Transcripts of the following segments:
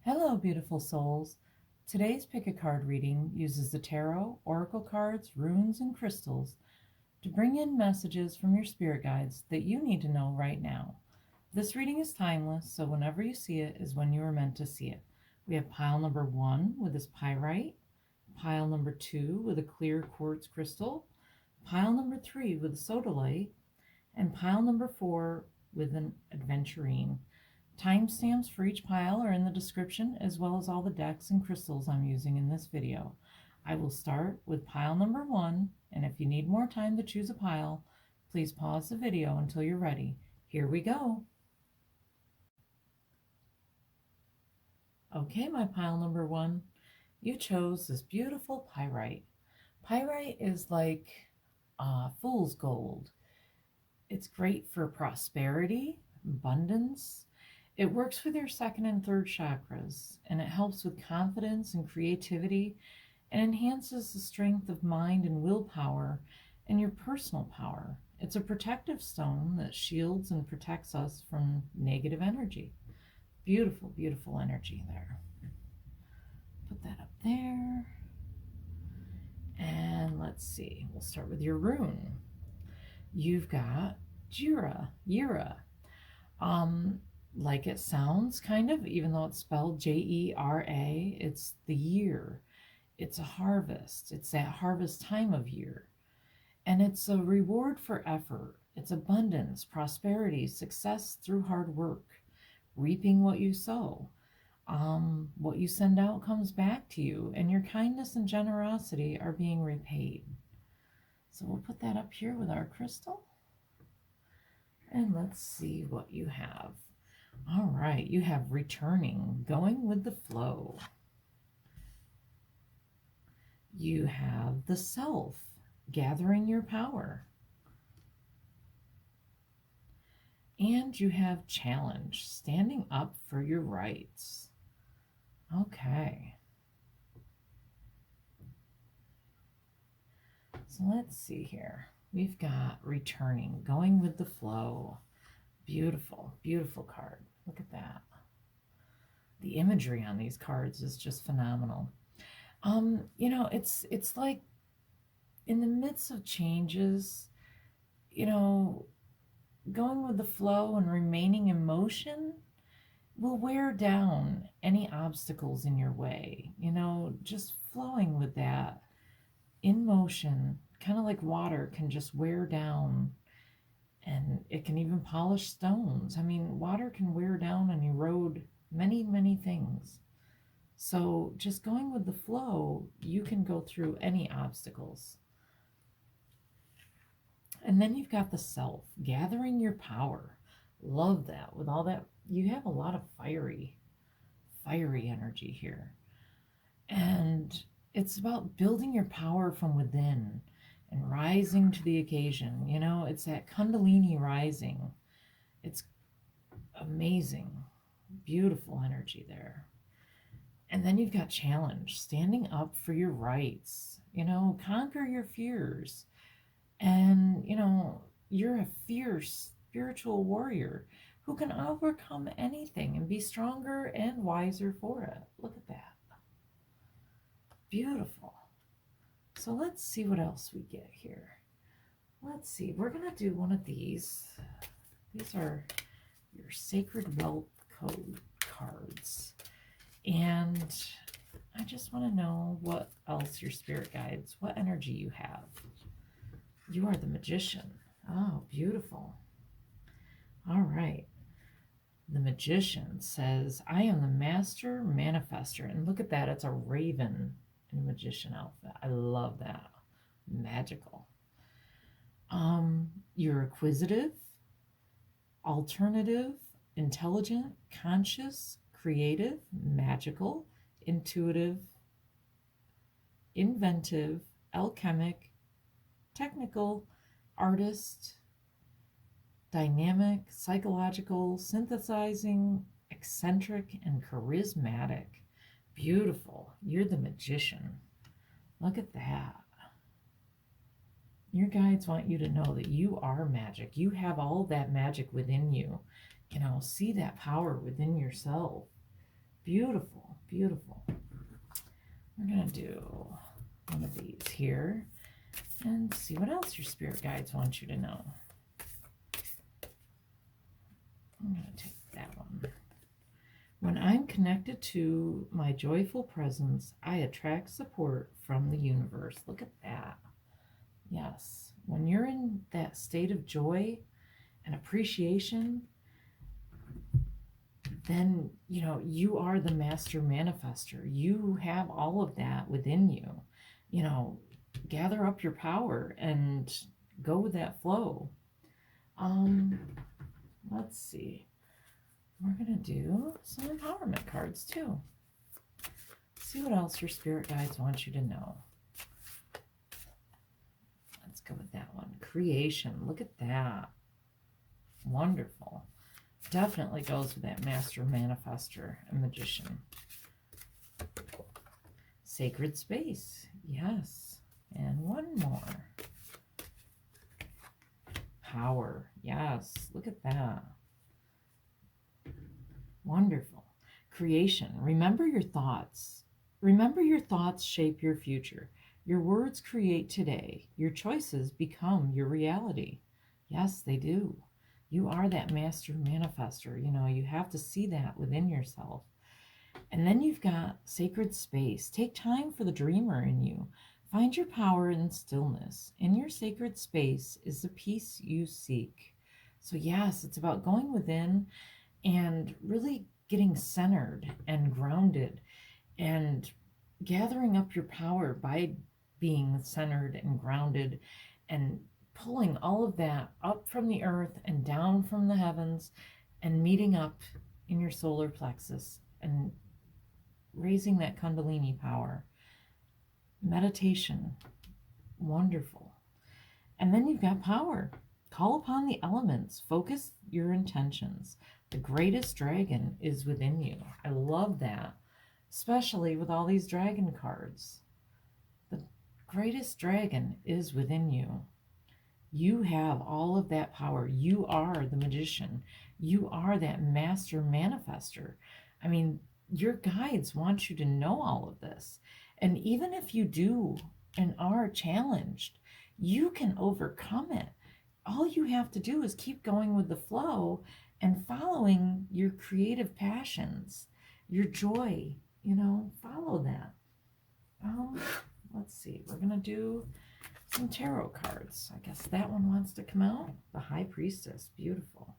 Hello, beautiful souls. Today's pick a card reading uses the tarot, oracle cards, runes, and crystals to bring in messages from your spirit guides that you need to know right now. This reading is timeless, so whenever you see it is when you were meant to see it. We have pile number 1 with this pyrite, pile number 2 with a clear quartz crystal, pile number 3 with a sodalite, and pile number 4 with an aventurine. Timestamps for each pile are in the description, as well as all the decks and crystals I'm using in this video. I will start with pile number 1, and if you need more time to choose a pile, please pause the video until you're ready. Here we go. Okay, my pile number 1, you chose this beautiful pyrite. Pyrite is like fool's gold. It's great for prosperity, abundance. It works with your second and third chakras, and it helps with confidence and creativity, and enhances the strength of mind and willpower and your personal power. It's a protective stone that shields and protects us from negative energy. Beautiful, beautiful energy there. Put that up there. And let's see, we'll start with your rune. You've got Jira. Like it sounds, kind of, even though it's spelled Jera, it's the year. It's a harvest. It's that harvest time of year. And it's a reward for effort. It's abundance, prosperity, success through hard work, reaping what you sow. What you send out comes back to you, and your kindness and generosity are being repaid. So we'll put that up here with our crystal. And let's see what you have. All right, you have returning, going with the flow. You have the self, gathering your power. And you have challenge, standing up for your rights. Okay. So let's see here. We've got returning, going with the flow. Beautiful, beautiful card. Look at that. The imagery on these cards is just phenomenal. It's like in the midst of changes, going with the flow and remaining in motion will wear down any obstacles in your way. Just flowing with that in motion, kind of like water can just wear down, and it can even polish stones. I mean, water can wear down and erode many, many things. So just going with the flow, you can go through any obstacles. And then you've got the self, gathering your power. Love that. With all that, you have a lot of fiery energy here. And it's about building your power from within and rising to the occasion. It's that Kundalini rising. It's amazing, beautiful energy there. And then you've got challenge, standing up for your rights, conquer your fears. And, you're a fierce spiritual warrior who can overcome anything and be stronger and wiser for it. Look at that. Beautiful. So let's see what else we get here. Let's see. We're going to do one of these. These are your Sacred Wealth Code cards. And I just want to know what else your spirit guides, what energy you have. You are the Magician. Oh, beautiful. All right. The Magician says, I am the master manifester. And look at that. It's a raven in a magician outfit. I love that. Magical. You're acquisitive, alternative, intelligent, conscious, creative, magical, intuitive, inventive, alchemic, technical, artist, dynamic, psychological, synthesizing, eccentric, and charismatic. Beautiful. You're the Magician. Look at that. Your guides want you to know that you are magic. You have all that magic within you. See that power within yourself. Beautiful, beautiful. We're going to do one of these here and see what else your spirit guides want you to know. I'm going to take that one. When I'm connected to my joyful presence, I attract support from the universe. Look at that. Yes. When you're in that state of joy and appreciation, then, you are the master manifester. You have all of that within you. Gather up your power and go with that flow. Let's see. We're going to do some empowerment cards too. See what else your spirit guides want you to know. Let's go with that one. Creation. Look at that. Wonderful. Definitely goes with that master manifester and magician. Sacred space. Yes. And one more. Power. Yes. Look at that. Wonderful. Creation. Remember your thoughts. Remember your thoughts shape your future. Your words create today. Your choices become your reality. Yes, they do. You are that master manifester. You have to see that within yourself. And then you've got sacred space. Take time for the dreamer in you. Find your power in stillness. In your sacred space is the peace you seek. So yes, it's about going within and really getting centered and grounded and gathering up your power by being centered and grounded and pulling all of that up from the earth and down from the heavens and meeting up in your solar plexus and raising that Kundalini power. Meditation. Wonderful. And then you've got power. Call upon the elements. Focus your intentions. The greatest dragon is within you. I love that, especially with all these dragon cards. The greatest dragon is within you. You have all of that power. You are the magician. You are that master manifester. I mean, your guides want you to know all of this. And even if you do and are challenged, you can overcome it. All you have to do is keep going with the flow and following your creative passions, your joy, follow that. Let's see, we're going to do some tarot cards. I guess that one wants to come out. The High Priestess, beautiful.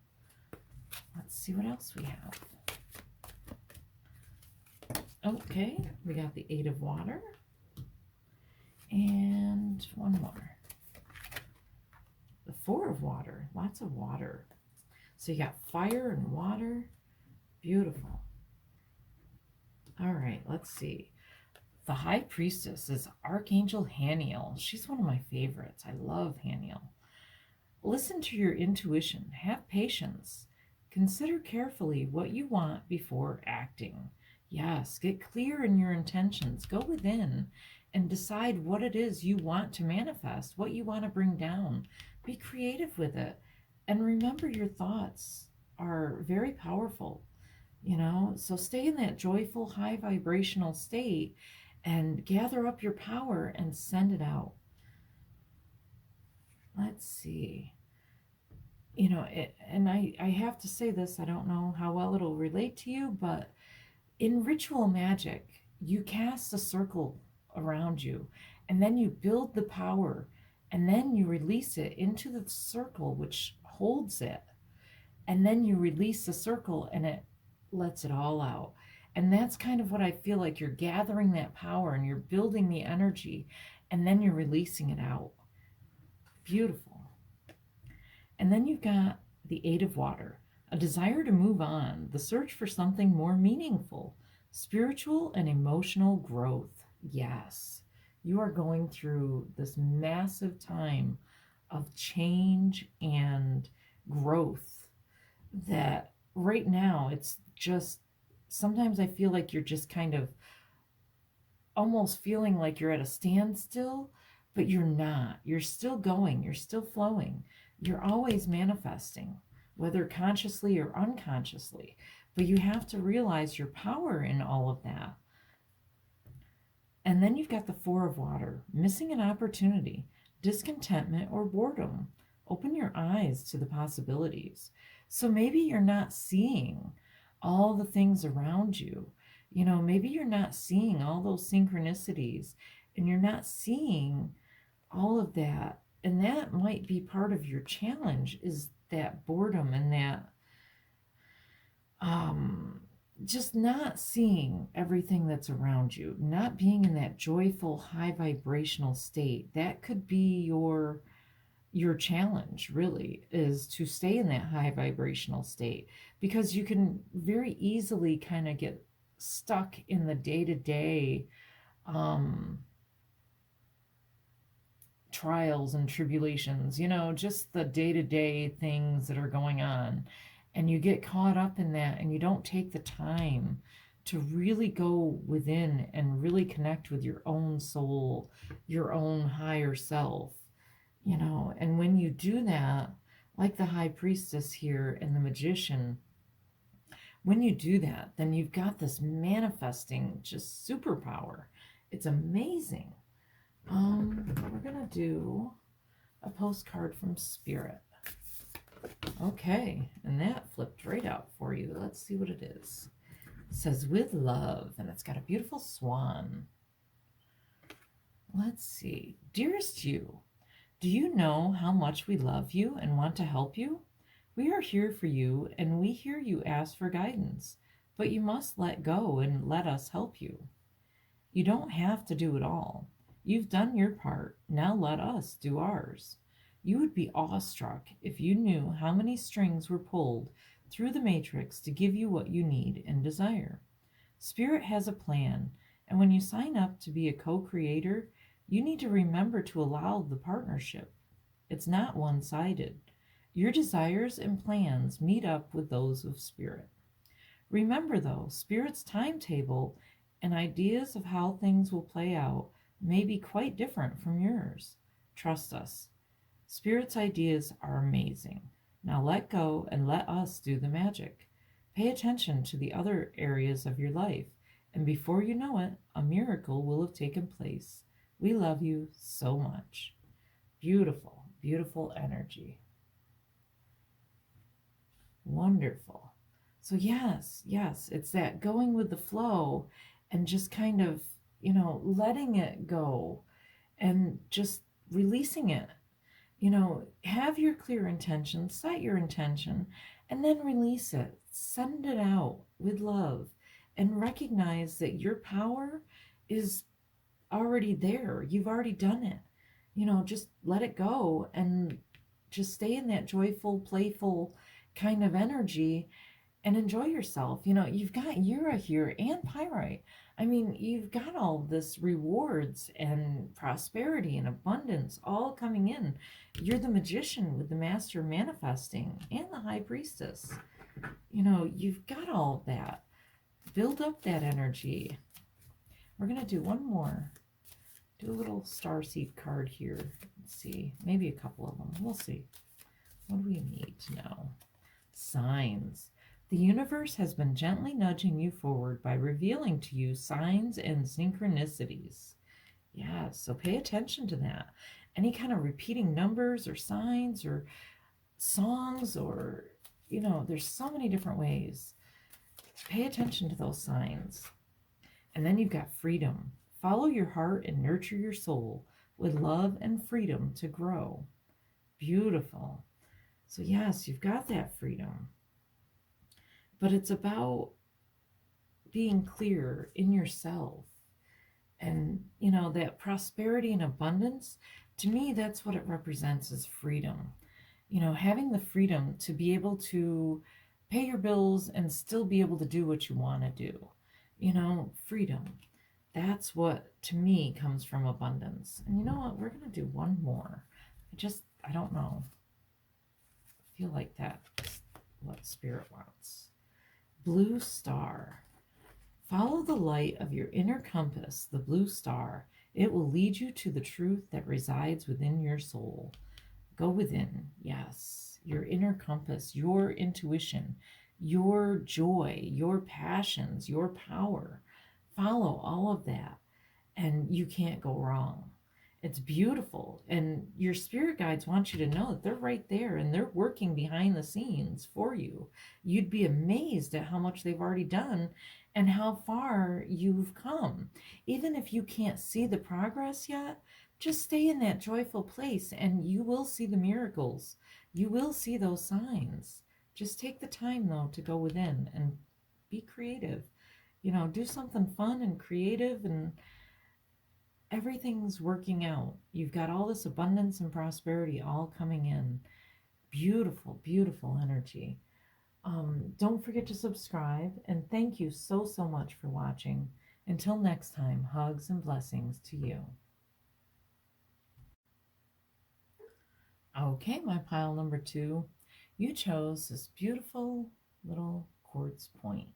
Let's see what else we have. Okay, we got the Eight of Water. And one more. The Four of Water, lots of water. So you got fire and water. Beautiful. All right, let's see. The High Priestess is Archangel Haniel. She's one of my favorites. I love Haniel. Listen to your intuition. Have patience. Consider carefully what you want before acting. Yes, get clear in your intentions. Go within and decide what it is you want to manifest, what you want to bring down. Be creative with it. And remember, your thoughts are very powerful, so stay in that joyful, high vibrational state and gather up your power and send it out. Let's see. And I have to say this, I don't know how well it'll relate to you, but in ritual magic, you cast a circle around you, and then you build the power, and then you release it into the circle, which holds it, and then you release the circle, and it lets it all out. And that's kind of what I feel like. You're gathering that power, and you're building the energy, and then you're releasing it out. Beautiful. And then you've got the Eight of Water, a desire to move on, the search for something more meaningful, spiritual and emotional growth. Yes, you are going through this massive time of change and growth that right now it's just, sometimes I feel like you're just kind of almost feeling like you're at a standstill, but you're not. You're still going, you're still flowing. You're always manifesting. whether consciously or unconsciously. But you have to realize your power in all of that. And then you've got the Four of Water, missing an opportunity, discontentment, or boredom. Open your eyes to the possibilities. So maybe you're not seeing all the things around you. Maybe you're not seeing all those synchronicities, and you're not seeing all of that. And that might be part of your challenge, is that boredom and that just not seeing everything that's around you, not being in that joyful, high vibrational state. That could be your challenge, really, is to stay in that high vibrational state, because you can very easily kind of get stuck in the day-to-day trials and tribulations, just the day-to-day things that are going on. And you get caught up in that, and you don't take the time to really go within and really connect with your own soul, your own higher self, And when you do that, like the High Priestess here and the Magician, when you do that, then you've got this manifesting just superpower. It's amazing. We're going to do a postcard from Spirit. Okay, and that flipped right out for you. Let's see what it is. It says, with love, and it's got a beautiful swan. Let's see. Dearest you, do you know how much we love you and want to help you? We are here for you, and we hear you ask for guidance, but you must let go and let us help you. You don't have to do it all. You've done your part. Now let us do ours. You would be awestruck if you knew how many strings were pulled through the matrix to give you what you need and desire. Spirit has a plan, and when you sign up to be a co-creator, you need to remember to allow the partnership. It's not one-sided. Your desires and plans meet up with those of Spirit. Remember, though, Spirit's timetable and ideas of how things will play out may be quite different from yours. Trust us. Spirit's ideas are amazing. Now let go and let us do the magic. Pay attention to the other areas of your life, and before you know it, a miracle will have taken place. We love you so much. Beautiful, beautiful energy. Wonderful. So yes, it's that going with the flow and just kind of, letting it go and just releasing it. Have your clear intention, set your intention, and then release it. Send it out with love, and recognize that your power is already there. You've already done it. Just let it go and just stay in that joyful, playful kind of energy and enjoy yourself. You've got Yura here and Pyrite. You've got all this rewards and prosperity and abundance all coming in. You're the Magician with the Master manifesting and the High Priestess. You've got all of that. Build up that energy. We're going to do one more. Do a little starseed card here. Let's see. Maybe a couple of them. We'll see. What do we need to know? Signs. The universe has been gently nudging you forward by revealing to you signs and synchronicities. Yeah, so pay attention to that. Any kind of repeating numbers or signs or songs or, there's so many different ways. Pay attention to those signs. And then you've got freedom. Follow your heart and nurture your soul with love and freedom to grow. Beautiful. So yes, you've got that freedom. But it's about being clear in yourself. And, that prosperity and abundance, to me, that's what it represents, is freedom. Having the freedom to be able to pay your bills and still be able to do what you want to do. Freedom. That's what, to me, comes from abundance. And you know what? We're going to do one more. I don't know. I feel like that's what Spirit wants. Blue star. Follow the light of your inner compass, the blue star. It will lead you to the truth that resides within your soul. Go within. Yes. your inner compass, your intuition, your joy, your passions, your power. Follow all of that, and you can't go wrong. It's beautiful. And your spirit guides want you to know that they're right there and they're working behind the scenes for you. You'd be amazed at how much they've already done and how far you've come. Even if you can't see the progress yet, just stay in that joyful place and you will see the miracles. You will see those signs. Just take the time, though, to go within and be creative. Do something fun and creative, and everything's working out. You've got all this abundance and prosperity all coming in. Beautiful, beautiful energy. Don't forget to subscribe, and thank you so, so much for watching. Until next time, hugs and blessings to you. Okay, my pile number 2. You chose this beautiful little quartz point,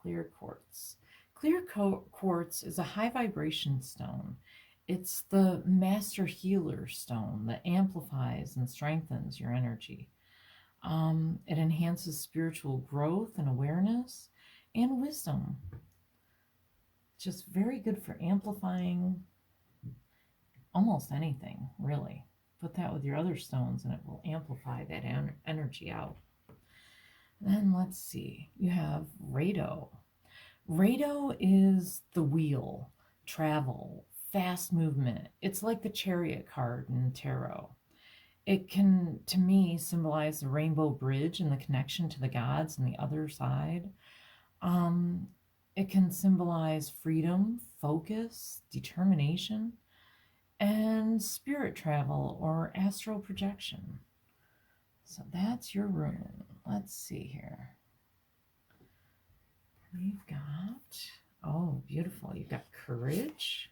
clear quartz. Clear quartz is a high vibration stone. It's the master healer stone that amplifies and strengthens your energy. It enhances spiritual growth and awareness and wisdom. Just very good for amplifying almost anything, really. Put that with your other stones and it will amplify that energy out. Then let's see, you have Rado. Rado is the wheel, travel, fast movement. It's like the chariot card in tarot. It can, to me, symbolize the rainbow bridge and the connection to the gods and the other side. It can symbolize freedom, focus, determination, and spirit travel or astral projection. So that's your rune. Let's see here. We've got, oh, beautiful. You've got courage.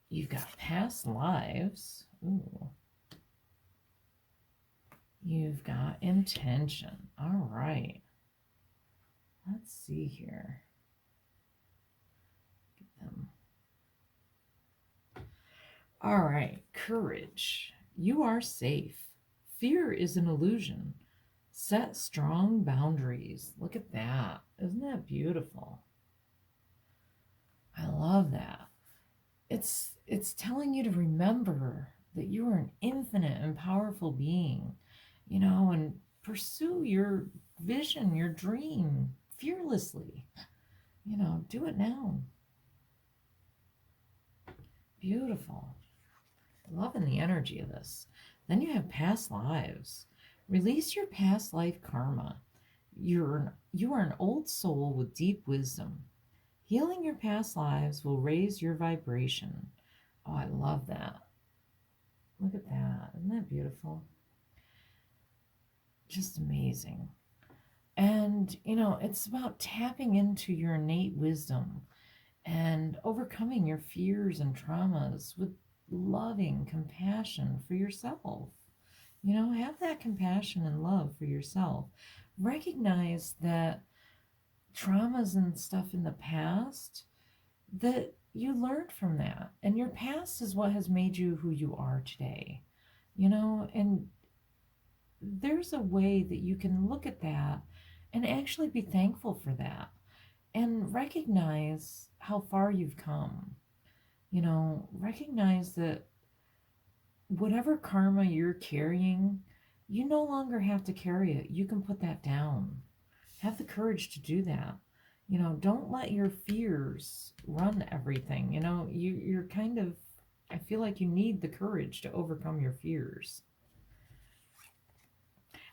You've got past lives. Ooh. You've got intention. All right. Let's see here. Get them. All right. Courage. You are safe. Fear is an illusion. Set strong boundaries. Look at that. Isn't that beautiful? I love that. It's telling you to remember that you are an infinite and powerful being, and pursue your vision, your dream fearlessly. Do it now. Beautiful. Loving the energy of this. Then you have past lives. Release your past life karma. You are an old soul with deep wisdom. Healing your past lives will raise your vibration. Oh, I love that. Look at that. Isn't that beautiful? Just amazing. And, it's about tapping into your innate wisdom and overcoming your fears and traumas with loving compassion for yourself. Have that compassion and love for yourself. Recognize that traumas and stuff in the past, that you learned from that. And your past is what has made you who you are today. And there's a way that you can look at that and actually be thankful for that and recognize how far you've come. Recognize that whatever karma you're carrying, you no longer have to carry it. You can put that down. Have the courage to do that. Don't let your fears run everything. You're kind of, I feel like you need the courage to overcome your fears.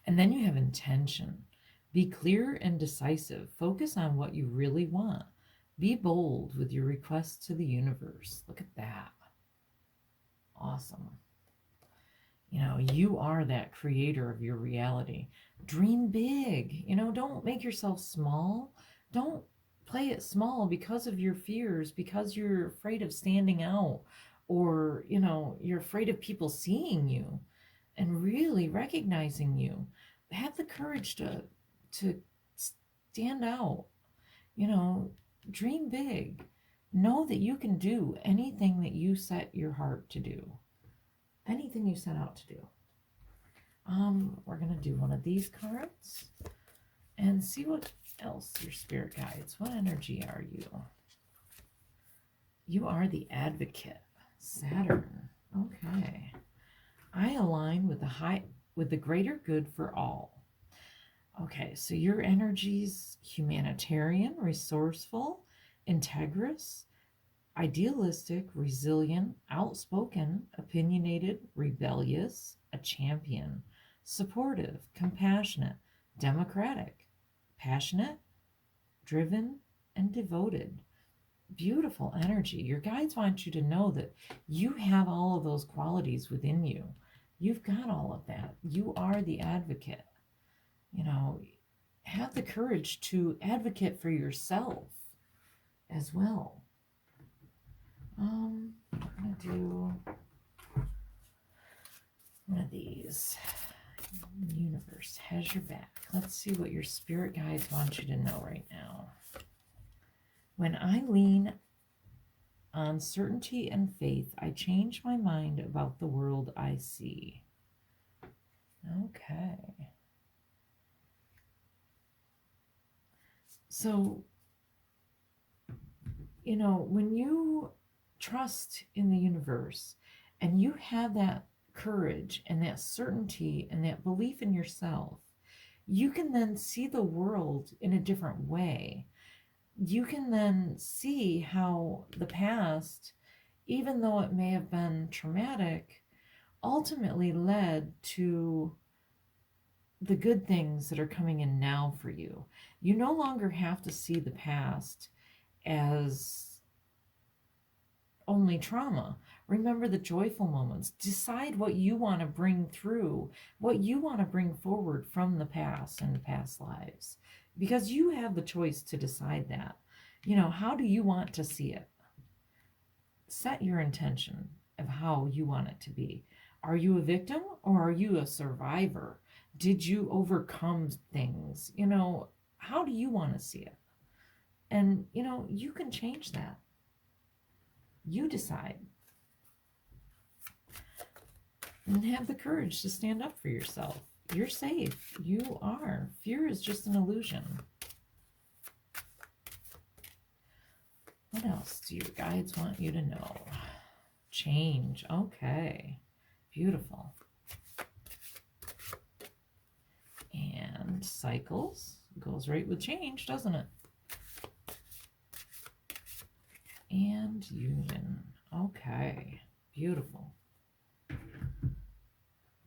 And then you have intention. Be clear and decisive. Focus on what you really want. Be bold with your requests to the universe. Look at that. Awesome. You are that creator of your reality. Dream big. Don't make yourself small. Don't play it small because of your fears, because you're afraid of standing out, or, you're afraid of people seeing you and really recognizing you. Have the courage to stand out. Dream big. Know that you can do anything that you set your heart to do. anything you set out to do. We're going to do one of these cards and see what else your spirit guides. What energy are you? You are the Advocate, Saturn. Okay. I align with the greater good for all. Okay, so your energy's humanitarian, resourceful, integrous, idealistic, resilient, outspoken, opinionated, rebellious, a champion, supportive, compassionate, democratic, passionate, driven, and devoted. Beautiful energy. Your guides want you to know that you have all of those qualities within you. You've got all of that. You are the Advocate. You know, have the courage to advocate for yourself as well. I'm going to do one of these. Universe has your back. Let's see what your spirit guides want you to know right now. When I lean on certainty and faith, I change my mind about the world I see. Okay. So, you know, when you trust in the universe and you have that courage and that certainty and that belief in yourself, you can then see the world in a different way. You can then see how the past, even though it may have been traumatic, ultimately led to the good things that are coming in now for you. You no longer have to see the past as only trauma. Remember the joyful moments. Decide what you want to bring through, what you want to bring forward from the past and the past lives, because you have the choice to decide that. You know, how do you want to see it? Set your intention of how you want it to be. Are you a victim or are you a survivor? Did you overcome things? You know, how do you want to see it? And, you know, you can change that. You decide. And have the courage to stand up for yourself. You're safe. You are. Fear is just an illusion. What else do your guides want you to know? Change. Okay. Beautiful. And cycles. Goes right with change, doesn't it? And union. Okay. Beautiful.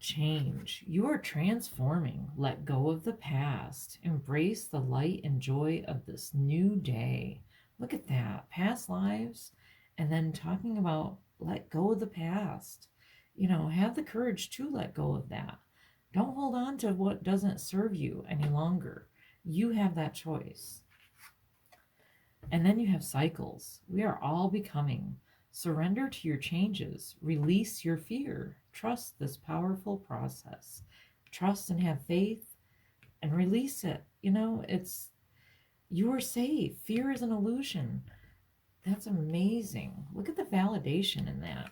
Change. You are transforming. Let go of the past. Embrace the light and joy of this new day. Look at that. Past lives. And then talking about let go of the past. You know, have the courage to let go of that. Don't hold on to what doesn't serve you any longer. You have that choice. And then you have cycles. We are all becoming. Surrender to your changes. Release your fear. Trust this powerful process. Trust and have faith and release it. You know, you are safe. Fear is an illusion. That's amazing. Look at the validation in that.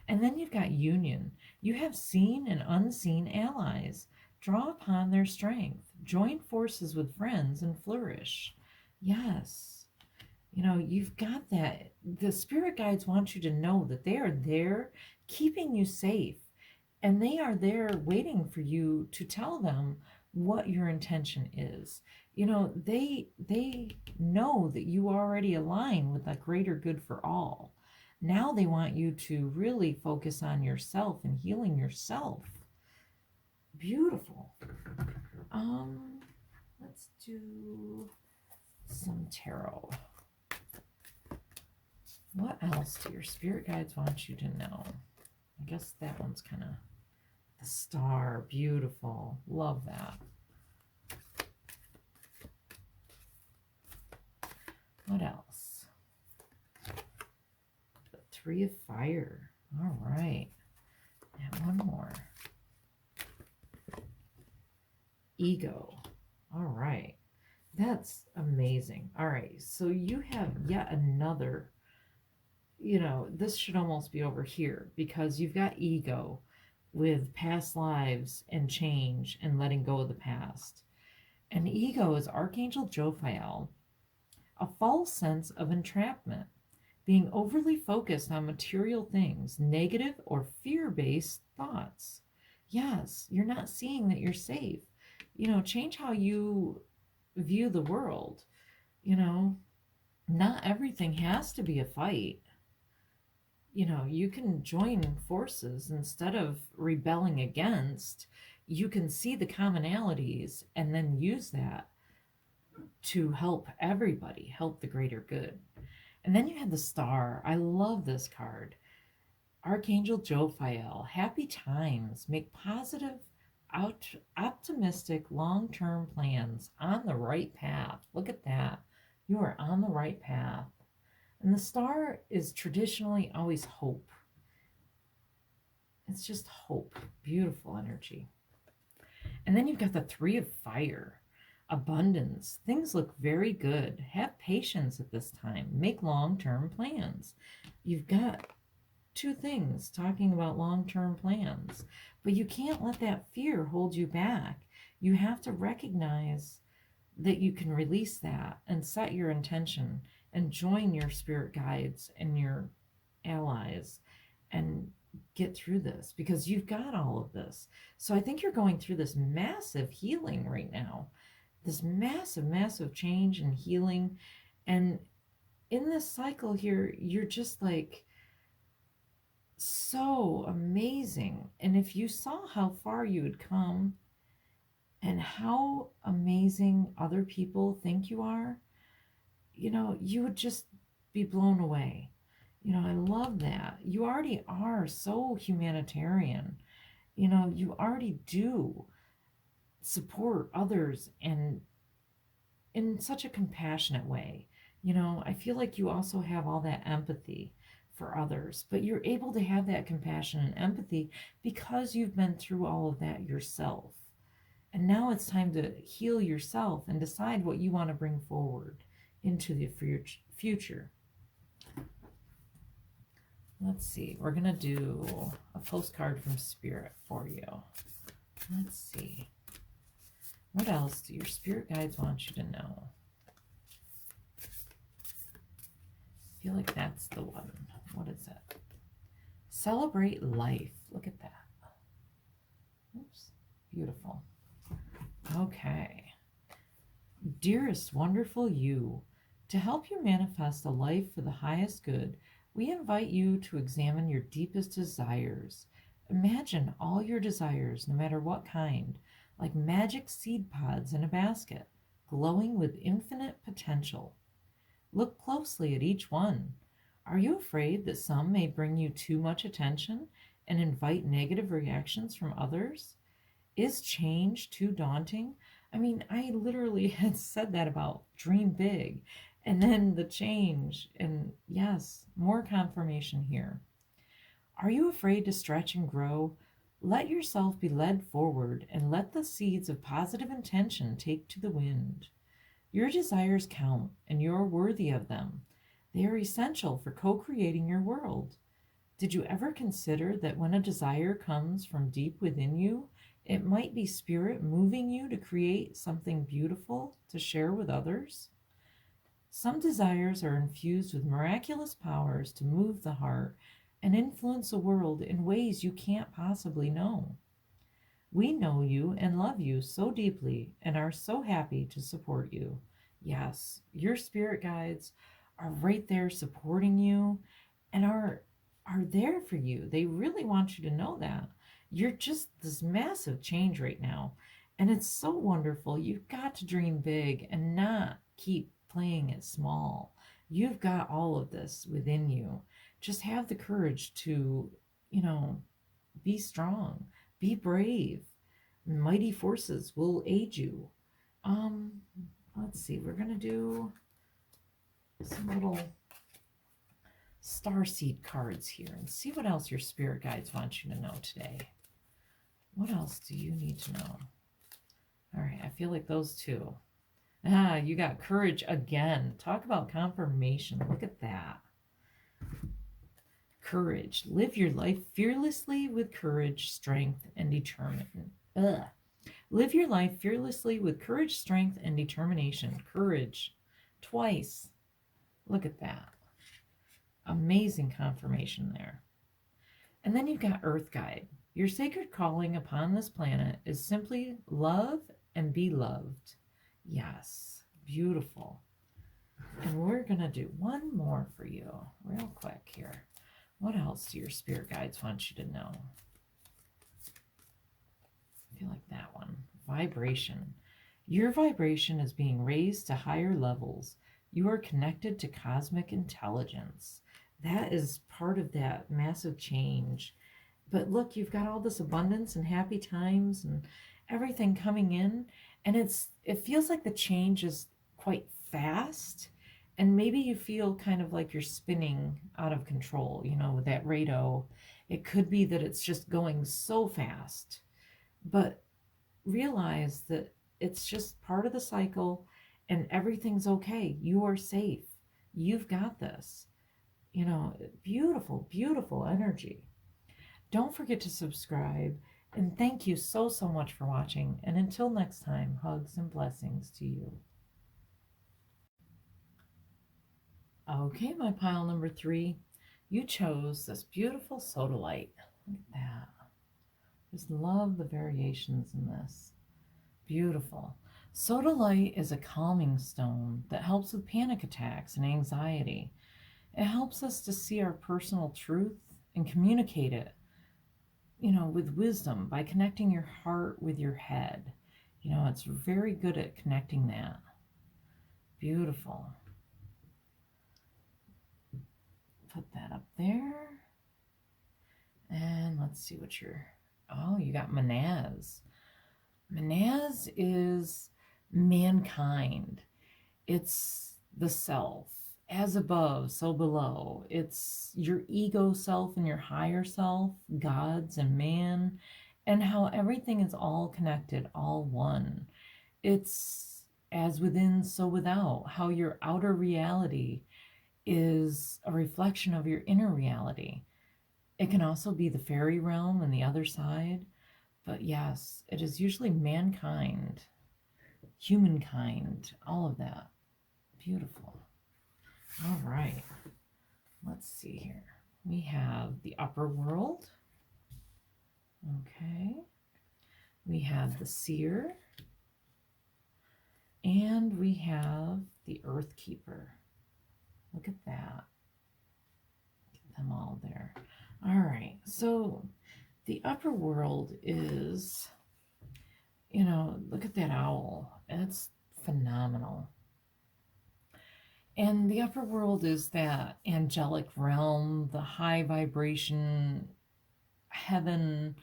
And then you've got union. You have seen and unseen allies. Draw upon their strength. Join forces with friends and flourish. Yes. You know, you've got that. The spirit guides want you to know that they are there keeping you safe. And they are there waiting for you to tell them what your intention is. You know, they know that you already align with that greater good for all. Now they want you to really focus on yourself and healing yourself. Beautiful. Let's do some tarot. What else do your spirit guides want you to know? I guess that one's kind of the star. Beautiful. Love that. What else? The Three of Fire. All right. And one more. Ego. All right. That's amazing. All right. So you have yet another, this should almost be over here because you've got ego with past lives and change and letting go of the past. And ego is Archangel Jophiel, a false sense of entrapment, being overly focused on material things, negative or fear based thoughts. Yes, you're not seeing that you're safe. Change how you view the world. Not everything has to be a fight. You can join forces instead of rebelling against. You can see the commonalities and then use that to help everybody, help the greater good. And then you have the star. I love this card. Archangel Jophiel, happy times, make positive, optimistic, long term plans on the right path. Look at that. You are on the right path. And the star is traditionally always hope. It's just hope. Beautiful energy. And then you've got the Three of Fire. Abundance. Things look very good. Have patience at this time. Make long-term plans. You've got two things talking about long-term plans, but you can't let that fear hold you back. You have to recognize that you can release that and set your intention and join your spirit guides and your allies and get through this because you've got all of this. So I think you're going through this massive healing right now, this massive, massive change and healing. And in this cycle here, you're just like so amazing. And if you saw how far you had come and how amazing other people think you are, you would just be blown away. I love that. You already are so humanitarian. You already do support others and in such a compassionate way. I feel like you also have all that empathy for others, but you're able to have that compassion and empathy because you've been through all of that yourself. And now it's time to heal yourself and decide what you want to bring forward into the future. Let's see. We're going to do a postcard from Spirit for you. Let's see. What else do your spirit guides want you to know? I feel like that's the one. What is it? Celebrate life. Look at that. Oops. Beautiful. Okay. Dearest wonderful you, to help you manifest a life for the highest good, we invite you to examine your deepest desires. Imagine all your desires, no matter what kind, like magic seed pods in a basket, glowing with infinite potential. Look closely at each one. Are you afraid that some may bring you too much attention and invite negative reactions from others? Is change too daunting? I mean, I literally had said that about dream big and then the change. And yes, more confirmation here. Are you afraid to stretch and grow? Let yourself be led forward and let the seeds of positive intention take to the wind. Your desires count and you're worthy of them. They are essential for co-creating your world. Did you ever consider that when a desire comes from deep within you, it might be spirit moving you to create something beautiful to share with others? Some desires are infused with miraculous powers to move the heart and influence the world in ways you can't possibly know. We know you and love you so deeply and are so happy to support you. Yes, your spirit guides are right there supporting you and are there for you. They really want you to know that. You're just this massive change right now. And it's so wonderful. You've got to dream big and not keep playing it small. You've got all of this within you. Just have the courage to, be strong, be brave. Mighty forces will aid you. Let's see, we're going to do some little starseed cards here and see what else your spirit guides want you to know today. What else do you need to know? All right, I feel like those two. You got courage again. Talk about confirmation. Look at that. Courage. Live your life fearlessly with courage, strength, and determination. Live your life fearlessly with courage, strength, and determination. Courage. Twice. Look at that. Amazing confirmation there. And then you've got Earth Guide. Your sacred calling upon this planet is simply love and be loved. Yes, beautiful. And we're going to do one more for you real quick here. What else do your spirit guides want you to know? I feel like that one. Vibration. Your vibration is being raised to higher levels. You are connected to cosmic intelligence. That is part of that massive change. But look, you've got all this abundance and happy times and everything coming in, and it feels like the change is quite fast, and maybe you feel kind of like you're spinning out of control, with that rado. It could be that it's just going so fast, but realize that it's just part of the cycle and everything's okay. You are safe. You've got this. Beautiful, beautiful energy. Don't forget to subscribe, and thank you so, so much for watching. And until next time, hugs and blessings to you. Okay, my pile number 3, you chose this beautiful sodalite. Look at that. Just love the variations in this. Beautiful. Sodalite is a calming stone that helps with panic attacks and anxiety. It helps us to see our personal truth and communicate it, with wisdom by connecting your heart with your head. It's very good at connecting that. Beautiful. Put that up there. And let's see what you got Manaz. Manaz is mankind. It's the self. As above, so below. It's your ego self and your higher self, gods and man, and how everything is all connected, all one. It's as within, so without, how your outer reality is a reflection of your inner reality. It can also be the fairy realm and the other side, but yes, it is usually mankind, humankind, all of that. Beautiful. All right, let's see here. We have the upper world. Okay. We have the seer. And we have the earth keeper. Look at that. Get them all there. All right, so the upper world is, look at that owl. It's phenomenal. And the upper world is that angelic realm, the high vibration heaven,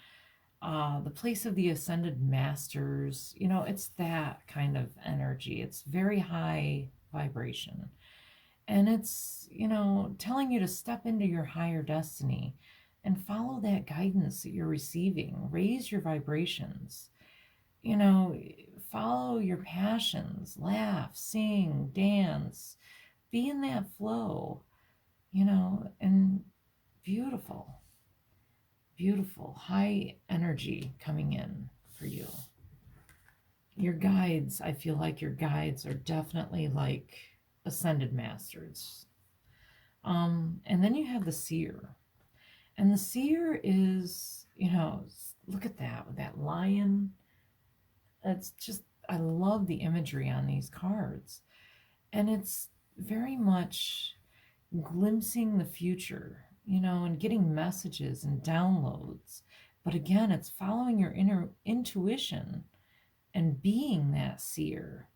the place of the ascended masters. It's that kind of energy. It's very high vibration. And it's, telling you to step into your higher destiny and follow that guidance that you're receiving. Raise your vibrations. Follow your passions. Laugh, sing, dance. Be in that flow, and beautiful, beautiful, high energy coming in for you. Your guides, I feel like your guides are definitely like ascended masters. And then you have the seer. And the seer is, look at that with that lion. It's just, I love the imagery on these cards. And it's very much glimpsing the future, and getting messages and downloads. But again, it's following your inner intuition and being that seer.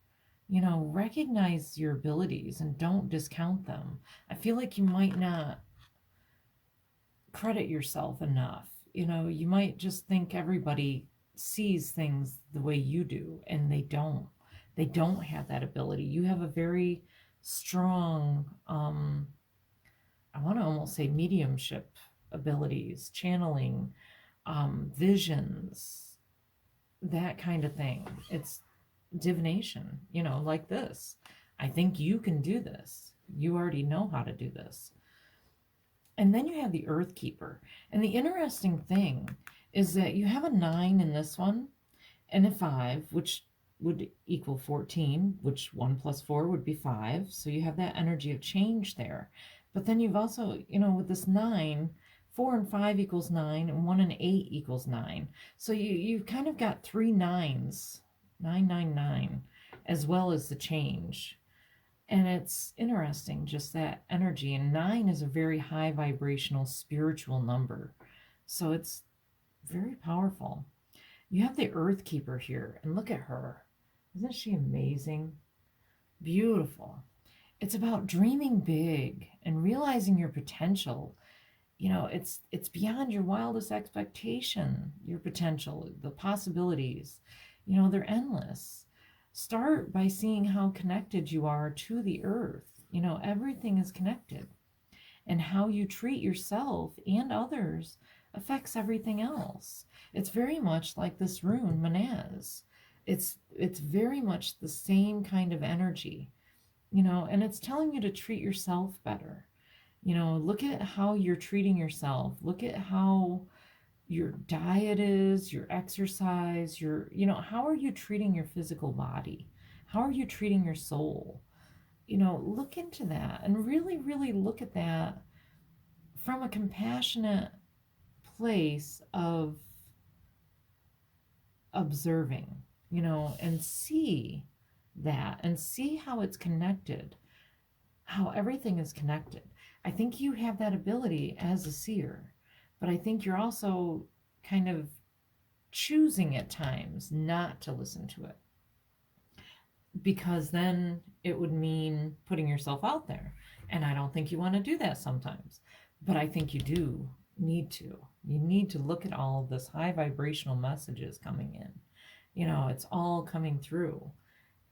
Recognize your abilities and don't discount them. I feel like you might not credit yourself enough. You might just think everybody sees things the way you do, and they don't. They don't have that ability. You have a very strong, I want to almost say mediumship abilities, channeling, visions, that kind of thing. It's divination, like this. I think you can do this. You already know how to do this. And then you have the Earth Keeper. And the interesting thing is that you have a 9 in this one and a 5, which would equal 14, which 1 plus 4 would be 5. So you have that energy of change there. But then you've also, with this 9, 4 and 5 equals 9, and 1 and 8 equals 9. So you've kind of got 3 nines, 999, as well as the change. And it's interesting, just that energy. And 9 is a very high vibrational spiritual number. So it's very powerful. You have the Earth Keeper here, and look at her. Isn't she amazing? Beautiful. It's about dreaming big and realizing your potential. It's beyond your wildest expectation, your potential, the possibilities. They're endless. Start by seeing how connected you are to the earth. Everything is connected. And how you treat yourself and others affects everything else. It's very much like this rune, Manaz. It's very much the same kind of energy, and it's telling you to treat yourself better. Look at how you're treating yourself. Look at how your diet is, your exercise, how are you treating your physical body? How are you treating your soul? Look into that and really, really look at that from a compassionate place of observing, and see that and see how it's connected, how everything is connected. I think you have that ability as a seer, but I think you're also kind of choosing at times not to listen to it, because then it would mean putting yourself out there. And I don't think you want to do that sometimes, but I think you do need to. You need to look at all of this high vibrational messages coming in. It's all coming through,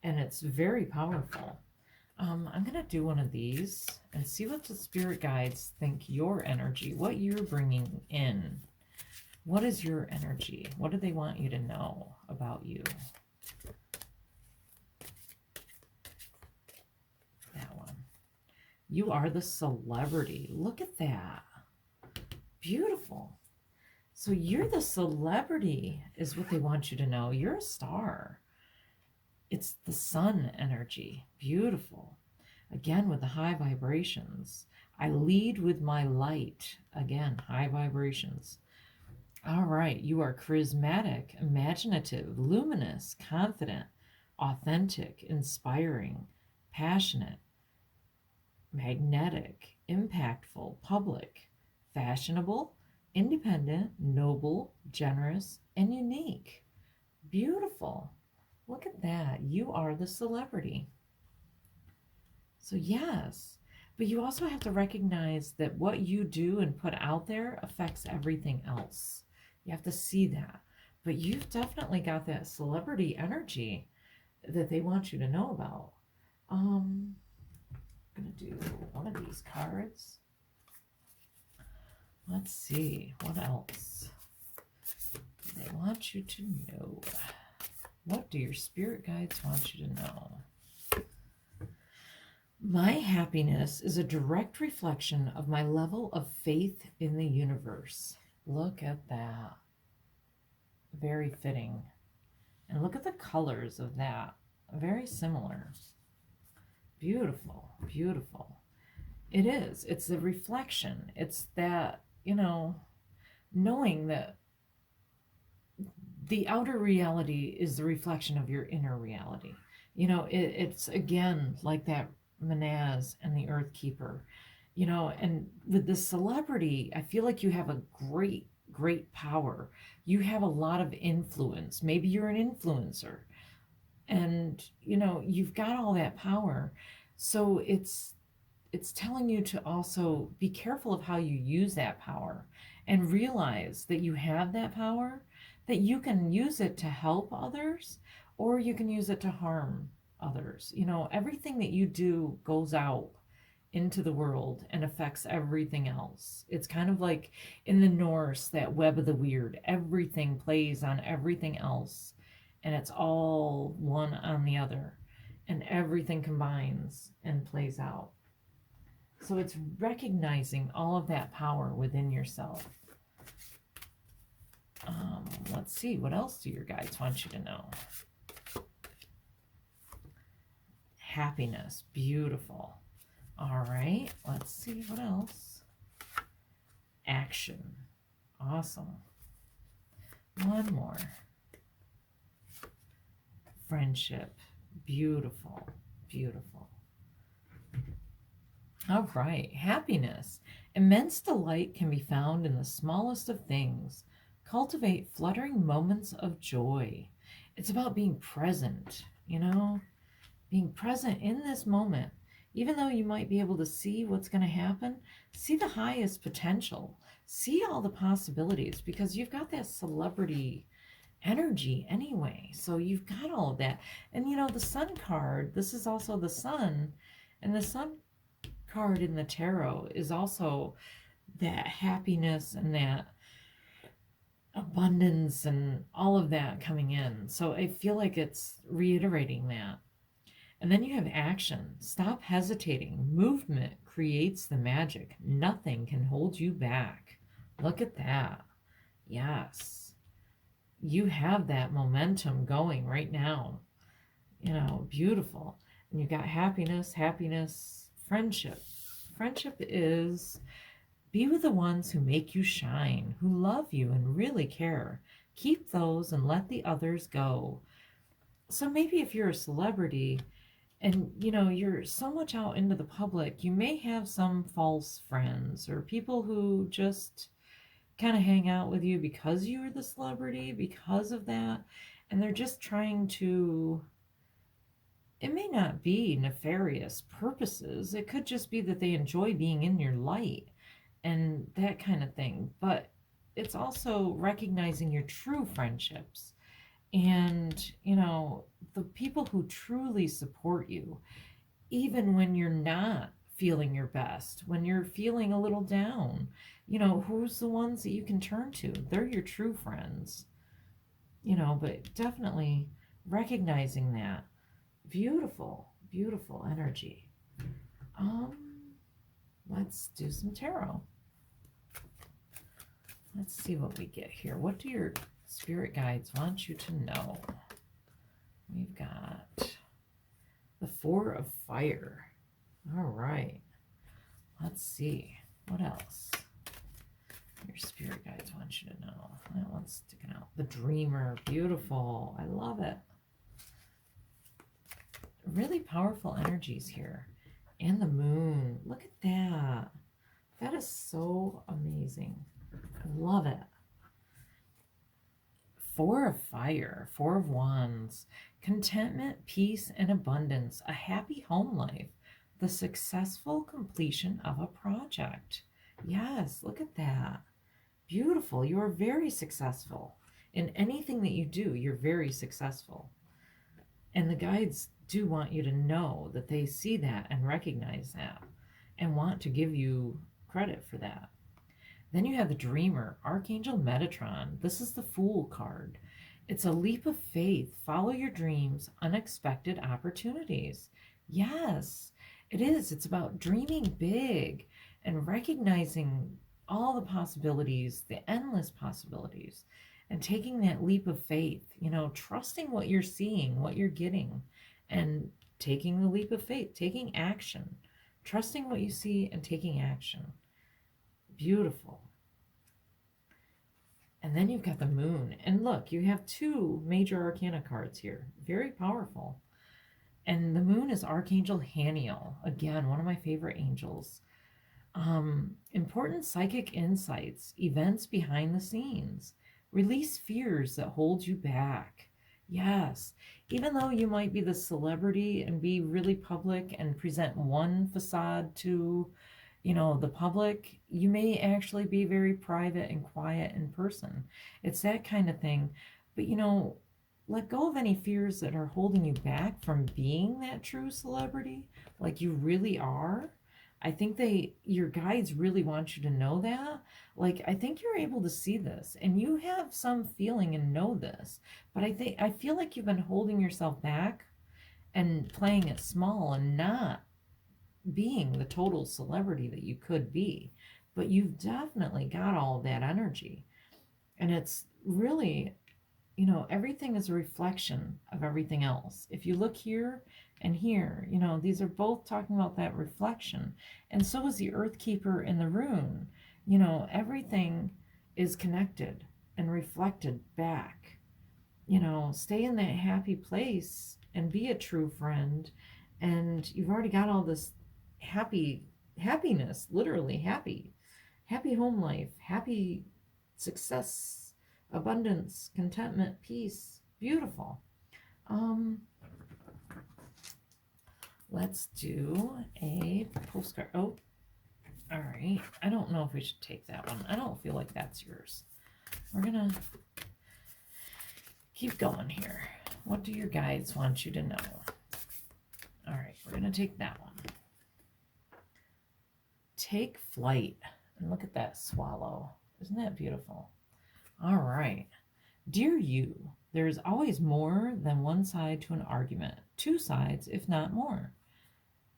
and it's very powerful. I'm going to do one of these and see what the spirit guides think your energy, what you're bringing in. What is your energy? What do they want you to know about you? That one. You are the celebrity. Look at that. Beautiful. So you're the celebrity is what they want you to know. You're a star. It's the sun energy. Beautiful. Again, with the high vibrations. I lead with my light. Again, high vibrations. All right. You are charismatic, imaginative, luminous, confident, authentic, inspiring, passionate, magnetic, impactful, public, fashionable, independent, noble, generous, and unique. Beautiful. Look at that. You are the celebrity. So yes, but you also have to recognize that what you do and put out there affects everything else. You have to see that. But you've definitely got that celebrity energy that they want you to know about. I'm going to do one of these cards. Let's see, what else do they want you to know? What do your spirit guides want you to know? My happiness is a direct reflection of my level of faith in the universe. Look at that. Very fitting. And look at the colors of that. Very similar. Beautiful, beautiful. It is. It's the reflection. It's that, knowing that the outer reality is the reflection of your inner reality. It's again like that Manaz and the Earth Keeper, and with the celebrity, I feel like you have a great, great power. You have a lot of influence. Maybe you're an influencer, and you've got all that power. So it's telling you to also be careful of how you use that power, and realize that you have that power, that you can use it to help others, or you can use it to harm others. Everything that you do goes out into the world and affects everything else. It's kind of like in the Norse, that web of the weird. Everything plays on everything else, and it's all one on the other, and everything combines and plays out. So it's recognizing all of that power within yourself. Let's see, what else do your guides want you to know? Happiness, beautiful. All right, let's see what else. Action, awesome. One more. Friendship, beautiful, beautiful. All right, happiness. Immense delight can be found in the smallest of things. Cultivate fluttering moments of joy. It's about being present, being present in this moment. Even though you might be able to see what's going to happen, see the highest potential, see all the possibilities, because you've got that celebrity energy anyway. So you've got all of that. And the sun card, this is also the sun, and the sun card in the tarot is also that happiness and that abundance and all of that coming in. So I feel like it's reiterating that. And then you have action. Stop hesitating. Movement creates the magic. Nothing can hold you back. Look at that. Yes. You have that momentum going right now. Beautiful. And you've got happiness, friendship. Friendship is be with the ones who make you shine, who love you and really care. Keep those and let the others go. So maybe if you're a celebrity and you're so much out into the public, you may have some false friends or people who just kind of hang out with you because you are the celebrity, because of that, and they're just trying to, it may not be nefarious purposes, it could just be that they enjoy being in your light and that kind of thing. But it's also recognizing your true friendships and the people who truly support you, even when you're not feeling your best, when you're feeling a little down. Who's the ones that you can turn to? They're your true friends. But definitely recognizing that. Beautiful, beautiful energy. Let's do some tarot. Let's see what we get here. What do your spirit guides want you to know? We've got the Four of Fire. All right. Let's see. What else? Your spirit guides want you to know. That one's sticking out. The Dreamer. Beautiful. I love it. Really powerful energies here. And the Moon. Look at that. That is so amazing. I love it. Four of Fire. Four of Wands. Contentment, peace, and abundance. A happy home life. The successful completion of a project. Yes, look at that. Beautiful. You are very successful. In anything that you do, you're very successful. And the guides do want you to know that they see that and recognize that and want to give you credit for that. Then you have the Dreamer, Archangel Metatron. This is the Fool card. It's a leap of faith. Follow your dreams, unexpected opportunities. Yes, it is. It's about dreaming big and recognizing all the possibilities, the endless possibilities, and taking that leap of faith, trusting what you're seeing, what you're getting, and taking the leap of faith, taking action, trusting what you see and taking action. Beautiful. And then you've got the Moon. And look, you have two major arcana cards here. Very powerful. And the Moon is Archangel Haniel. Again, one of my favorite angels. Important psychic insights, events behind the scenes. Release fears that hold you back. Yes, even though you might be the celebrity and be really public and present one facade to, the public, you may actually be very private and quiet in person. It's that kind of thing. But, let go of any fears that are holding you back from being that true celebrity, like you really are. I think your guides really want you to know that. Like, I think you're able to see this and you have some feeling and know this, but I feel like you've been holding yourself back and playing it small and not being the total celebrity that you could be, but you've definitely got all of that energy. And it's really, everything is a reflection of everything else. If you look here and here, these are both talking about that reflection. And so is the Earth Keeper in the rune. Everything is connected and reflected back. Stay in that happy place and be a true friend. And you've already got all this happiness, literally happy home life, happy success, abundance, contentment, peace. Beautiful. Let's do a postcard. Oh, all right. I don't know if we should take that one. I don't feel like that's yours. We're gonna keep going here. What do your guides want you to know? All right, we're gonna take that one. Take flight. And look at that swallow. Isn't that beautiful? All right. Dear you, there is always more than one side to an argument, two sides, if not more,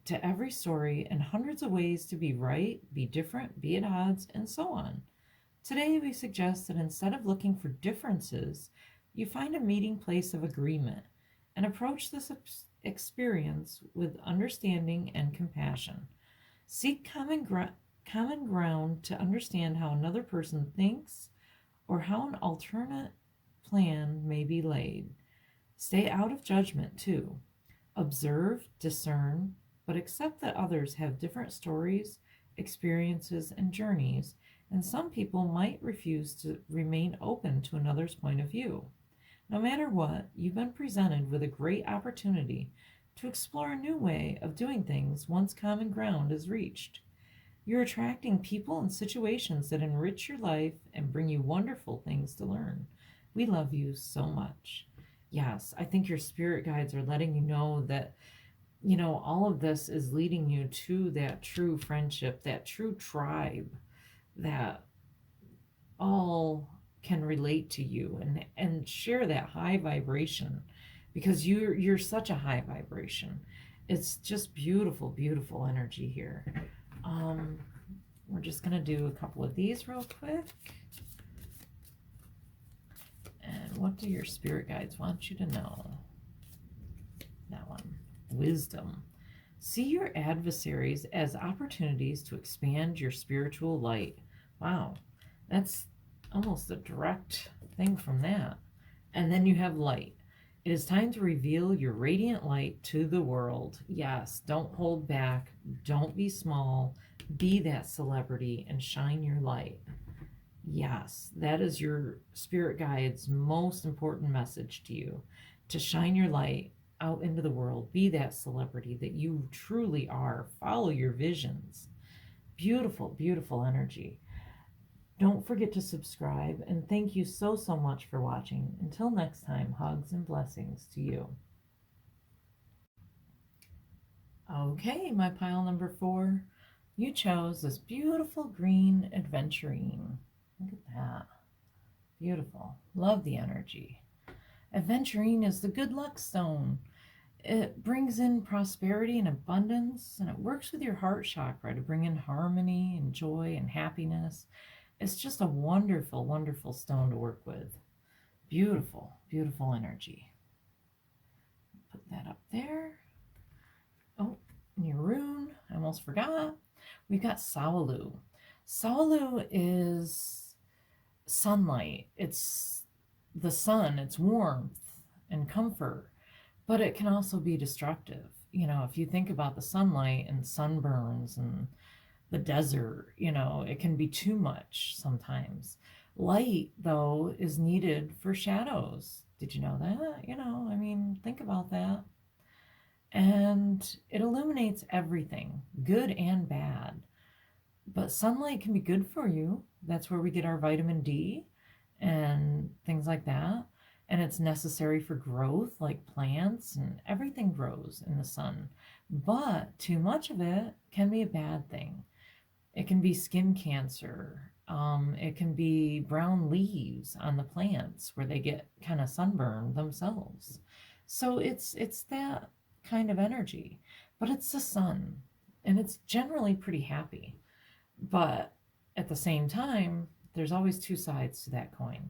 to every story, and hundreds of ways to be right, be different, be at odds, and so on. Today, we suggest that instead of looking for differences, you find a meeting place of agreement and approach this experience with understanding and compassion. Seek common ground to understand how another person thinks or how an alternate plan may be laid. Stay out of judgment, too. Observe, discern, but accept that others have different stories, experiences, and journeys, and some people might refuse to remain open to another's point of view. No matter what, you've been presented with a great opportunity to explore a new way of doing things once common ground is reached. You're attracting people and situations that enrich your life and bring you wonderful things to learn. We love you so much. Yes, I think your spirit guides are letting you know that, all of this is leading you to that true friendship, that true tribe that all can relate to you and share that high vibration, because you're such a high vibration. It's just beautiful, beautiful energy here. We're just going to do a couple of these real quick. And what do your spirit guides want you to know? That one. Wisdom. See your adversaries as opportunities to expand your spiritual light. Wow, that's almost a direct thing from that. And then you have light. It is time to reveal your radiant light to the world. Yes, don't hold back. Don't be small. Be that celebrity and shine your light. Yes, that is your spirit guide's most important message to you, to shine your light out into the world. Be that celebrity that you truly are. Follow your visions. Beautiful, beautiful energy. Don't forget to subscribe, and thank you so, so much for watching. Until next time, hugs and blessings to you. Okay, my pile number 4. You chose this beautiful green adventurine. Look at that. Beautiful. Love the energy. Adventurine is the good luck stone. It brings in prosperity and abundance, and it works with your heart chakra to bring in harmony and joy and happiness. It's just a wonderful, wonderful stone to work with. Beautiful, beautiful energy. Put that up there. Oh, and your rune, I almost forgot. We've got Sawalu. Sawalu is sunlight. It's the sun, it's warmth and comfort, but it can also be destructive. If you think about the sunlight and sunburns and the desert, it can be too much sometimes. Light, though, is needed for shadows. Did you know that? Think about that. And it illuminates everything, good and bad. But sunlight can be good for you. That's where we get our vitamin D and things like that. And it's necessary for growth, like plants, and everything grows in the sun. But too much of it can be a bad thing. It can be skin cancer. It can be brown leaves on the plants where they get kind of sunburned themselves. So it's that kind of energy. But it's the sun. and it's generally pretty happy. But at the same time, there's always two sides to that coin.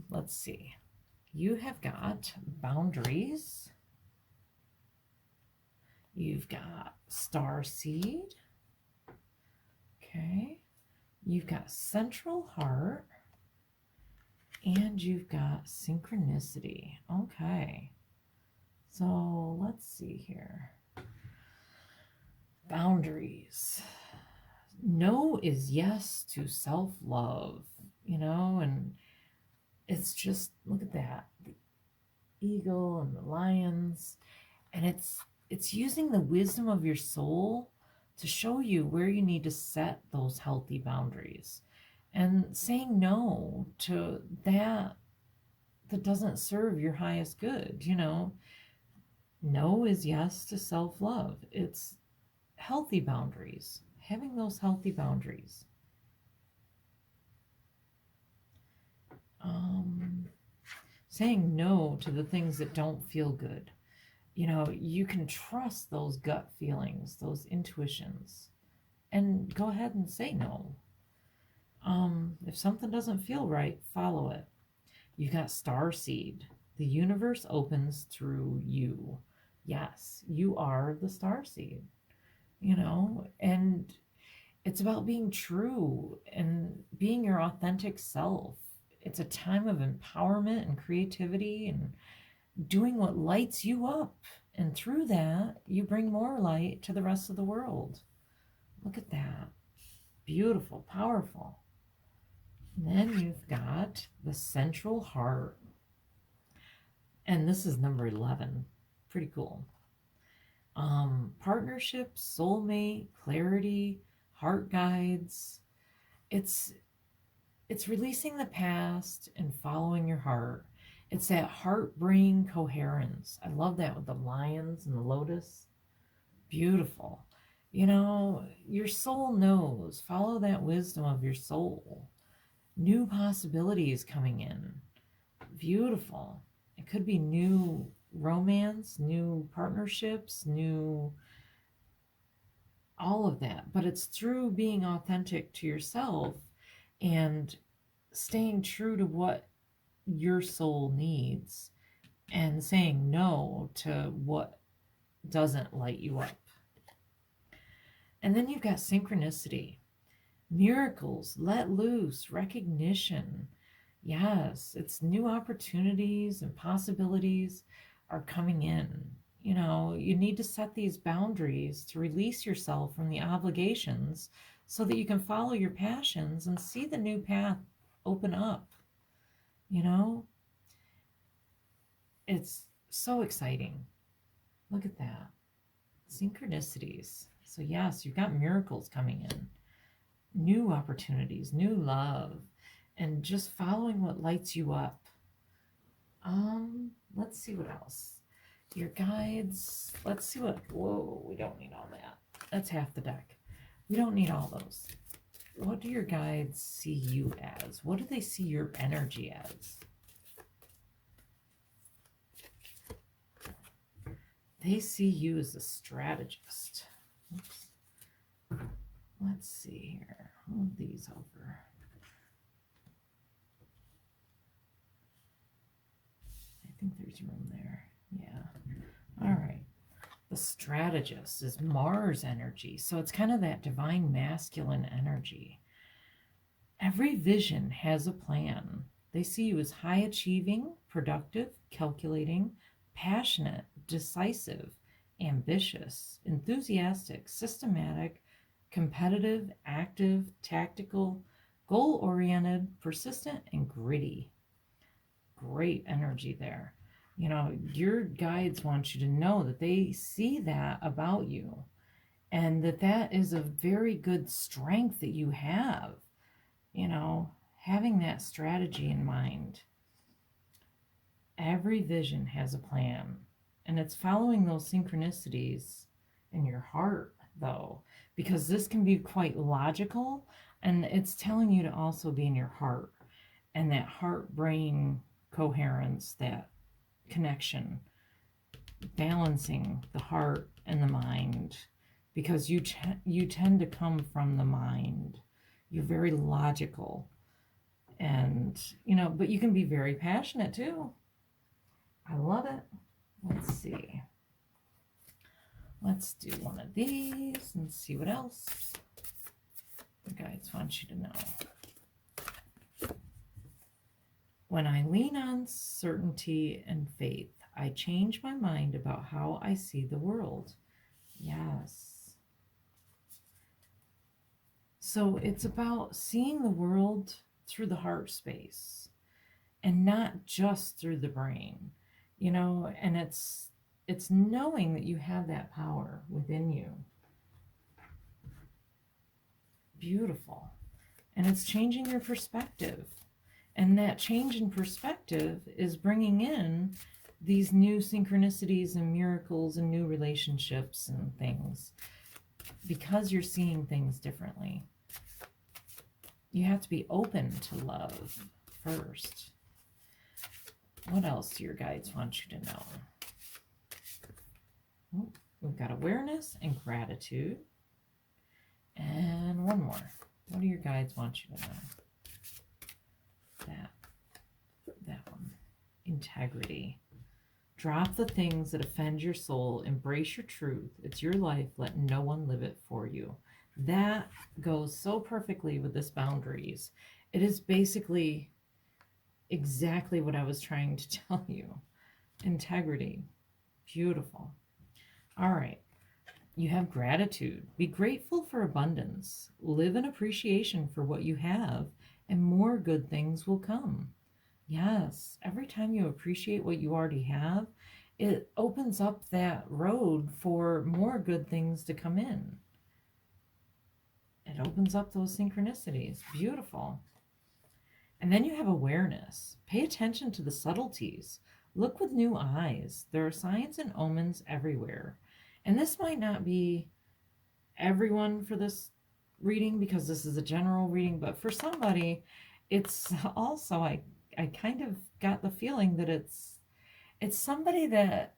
Let's see. You have got boundaries. You've got star seed. Okay. You've got central heart. And you've got synchronicity. Okay. So let's see here. Boundaries. No is yes to self-love, and it's just, look at that. The eagle and the lions. And it's using the wisdom of your soul to show you where you need to set those healthy boundaries. And saying no to that doesn't serve your highest good, No is yes to self-love. It's healthy boundaries, having those healthy boundaries. Saying no to the things that don't feel good. You can trust those gut feelings, those intuitions, and go ahead and say no. If something doesn't feel right, follow it. You got star seed. The universe opens through you. Yes, you are the star seed, and it's about being true and being your authentic self. It's a time of empowerment and creativity and doing what lights you up. And through that, you bring more light to the rest of the world. Look at that. Beautiful, powerful. And then you've got the central heart. And this is number 11. Pretty cool. Partnership, soulmate, clarity, heart guides. It's releasing the past and following your heart. It's that heart-brain coherence. I love that with the lions and the lotus. Beautiful. Your soul knows. Follow that wisdom of your soul. New possibilities coming in. Beautiful. It could be new romance, new partnerships, new all of that. But it's through being authentic to yourself and staying true to what your soul needs and saying no to what doesn't light you up. And then you've got synchronicity, miracles, let loose, recognition. Yes, it's new opportunities and possibilities are coming in. You need to set these boundaries to release yourself from the obligations so that you can follow your passions and see the new path open up. It's so exciting. Look at that. Synchronicities. So yes, you've got miracles coming in, new opportunities, new love, and just following what lights you up. Let's see what else. Your guides. Let's see what. Whoa, we don't need all that. That's half the deck. We don't need all those. What do your guides see you as? What do they see your energy as? They see you as a strategist. Oops. Let's see here. Move these over. I think there's room there. Yeah. All right. The strategist is Mars energy. So it's kind of that divine masculine energy. Every vision has a plan. They see you as high achieving, productive, calculating, passionate, decisive, ambitious, enthusiastic, systematic, competitive, active, tactical, goal-oriented, persistent, and gritty. Great energy there. Your guides want you to know that they see that about you and that is a very good strength that you have, having that strategy in mind. Every vision has a plan, and it's following those synchronicities in your heart, though, because this can be quite logical, and it's telling you to also be in your heart and that heart-brain coherence, that connection. balancing the heart and the mind, because you tend to come from the mind. You're very logical, and but you can be very passionate too. I love it. Let's see. Let's do one of these and see what else the guides want you to know. When I lean on certainty and faith, I change my mind about how I see the world. Yes. So it's about seeing the world through the heart space and not just through the brain, and it's knowing that you have that power within you. Beautiful. And it's changing your perspective. And that change in perspective is bringing in these new synchronicities and miracles and new relationships and things, because you're seeing things differently. You have to be open to love first. What else do your guides want you to know? Oh, we've got awareness and gratitude. And one more. What do your guides want you to know? That one. Integrity. Drop the things that offend your soul. Embrace your truth. It's your life. Let no one live it for you. That goes so perfectly with this boundaries. It is basically exactly what I was trying to tell you. Integrity. Beautiful. All right. You have gratitude. Be grateful for abundance. Live in appreciation for what you have, and more good things will come. Yes, every time you appreciate what you already have, it opens up that road for more good things to come in. It opens up those synchronicities. Beautiful. And then you have awareness. Pay attention to the subtleties. Look with new eyes. There are signs and omens everywhere. And this might not be everyone for this reading, because this is a general reading, but for somebody, it's also, I kind of got the feeling that it's somebody that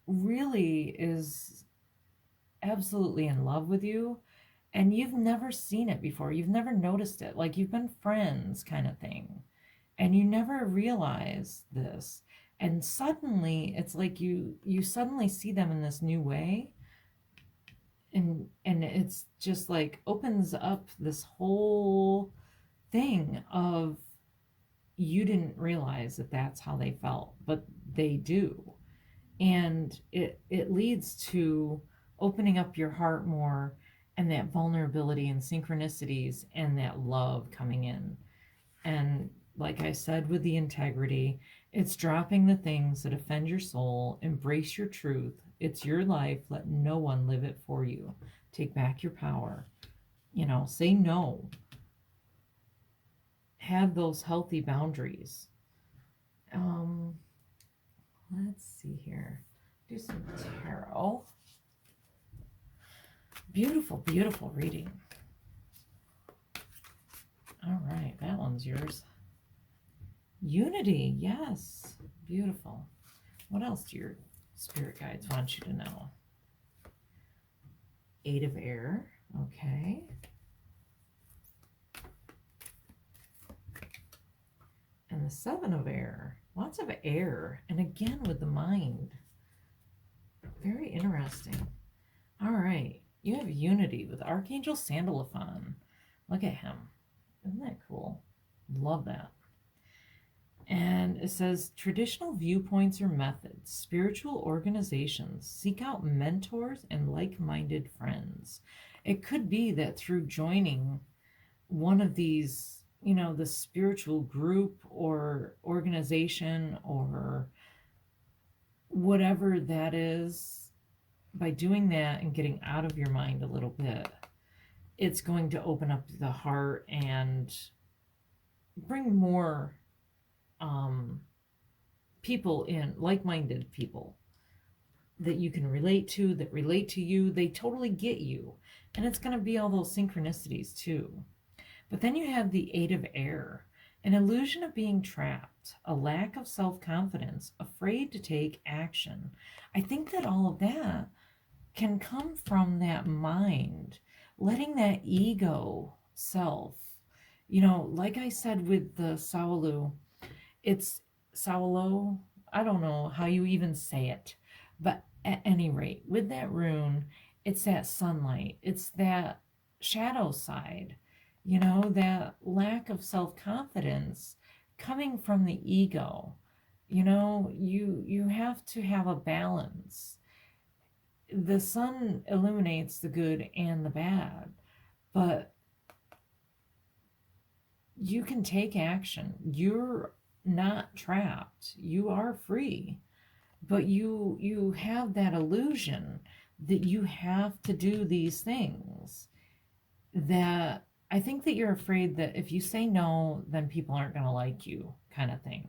really is absolutely in love with you, and you've never seen it before. You've never noticed it. Like, you've been friends kind of thing, and you never realize this. And suddenly it's like you suddenly see them in this new way, and it's just like opens up this whole thing of, you didn't realize that that's how they felt, but they do. And it leads to opening up your heart more, and that vulnerability and synchronicities and that love coming in. And like I said, with the integrity, it's dropping the things that offend your soul. Embrace your truth. It's your life. Let no one live it for you. Take back your power. Say no. Have those healthy boundaries. Let's see here. Do some tarot. Beautiful, beautiful reading. All right, that one's yours. Unity, yes. Beautiful. What else do your spirit guides want you to know? 8 of air. Okay. And the 7 of air. Lots of air. And again with the mind. Very interesting. All right. You have unity with Archangel Sandalphon. Look at him. Isn't that cool? Love that. And it says, traditional viewpoints or methods, spiritual organizations, seek out mentors and like-minded friends. It could be that through joining one of these, the spiritual group or organization or whatever that is, by doing that and getting out of your mind a little bit, it's going to open up the heart and bring more people in, like-minded people that you can relate to, that relate to you. They totally get you. And it's going to be all those synchronicities too. But then you have the 8 of air. An illusion of being trapped, a lack of self confidence, afraid to take action. I think that all of that can come from that mind, letting that ego self, like I said with the Saulu, it's Saulo. I don't know how you even say it, but at any rate, with that rune, it's that sunlight, it's that shadow side, that lack of self confidence coming from the ego. You have to have a balance. The sun illuminates the good and the bad, but you can take action. You're not trapped. You are free. But you have that illusion that you have to do these things, that I think that you're afraid that if you say no, then people aren't going to like you, kind of thing.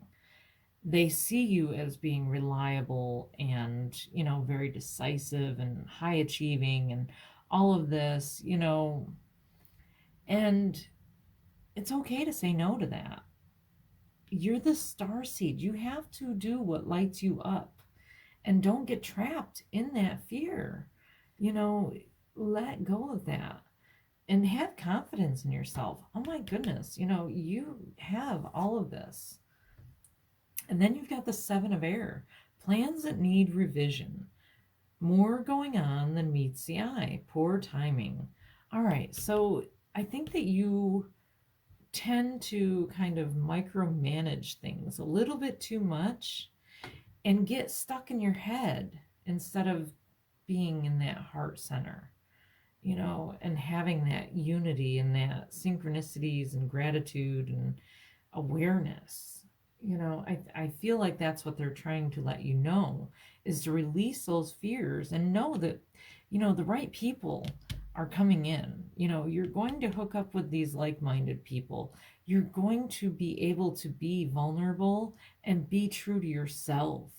They see you as being reliable and, very decisive and high achieving and all of this, and it's okay to say no to that. You're the star seed. You have to do what lights you up, and don't get trapped in that fear. You know, let go of that and have confidence in yourself. Oh my goodness, you have all of this. And then you've got the Seven of Air, plans that need revision. More going on than meets the eye. Poor timing. All right, so I think that you tend to kind of micromanage things a little bit too much and get stuck in your head instead of being in that heart center, and having that unity and that synchronicities and gratitude and awareness. I feel like that's what they're trying to let you know, is to release those fears and know that, the right people are coming in. You're going to hook up with these like-minded people. You're going to be able to be vulnerable and be true to yourself.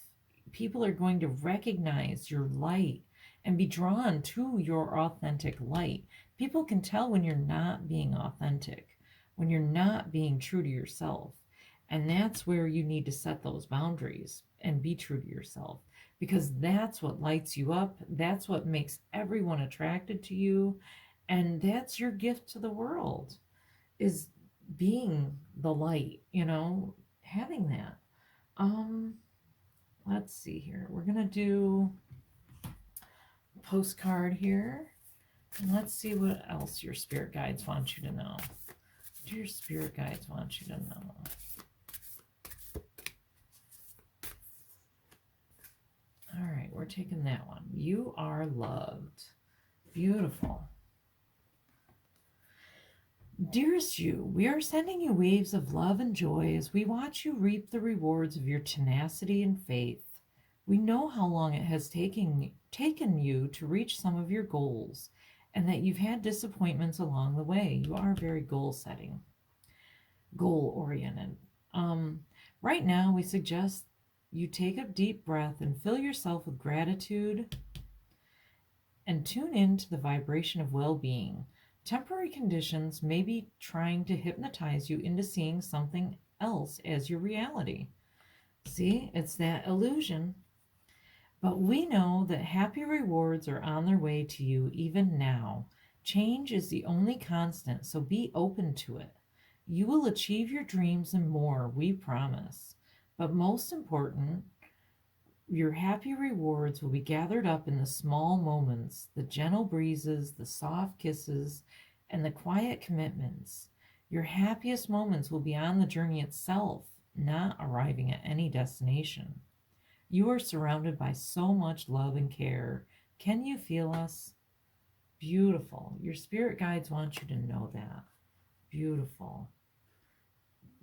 People are going to recognize your light and be drawn to your authentic light. People can tell when you're not being authentic, when you're not being true to yourself. And that's where you need to set those boundaries and be true to yourself, because that's what lights you up. That's what makes everyone attracted to you. And that's your gift to the world, is being the light, having that. Let's see here. We're going to do a postcard here. And let's see what else your spirit guides want you to know. What do your spirit guides want you to know? All right, we're taking that one. You are loved. Beautiful. Dearest you, we are sending you waves of love and joy as we watch you reap the rewards of your tenacity and faith. We know how long it has taken you to reach some of your goals, and that you've had disappointments along the way. You are very goal-oriented. Right now, we suggest you take a deep breath and fill yourself with gratitude and tune into the vibration of well-being. Temporary conditions may be trying to hypnotize you into seeing something else as your reality. See, it's that illusion. But we know that happy rewards are on their way to you even now. Change is the only constant, so be open to it. You will achieve your dreams and more, we promise. But most important, your happy rewards will be gathered up in the small moments, the gentle breezes, the soft kisses, and the quiet commitments. Your happiest moments will be on the journey itself, not arriving at any destination. You are surrounded by so much love and care. Can you feel us? Beautiful. Your spirit guides want you to know that. Beautiful.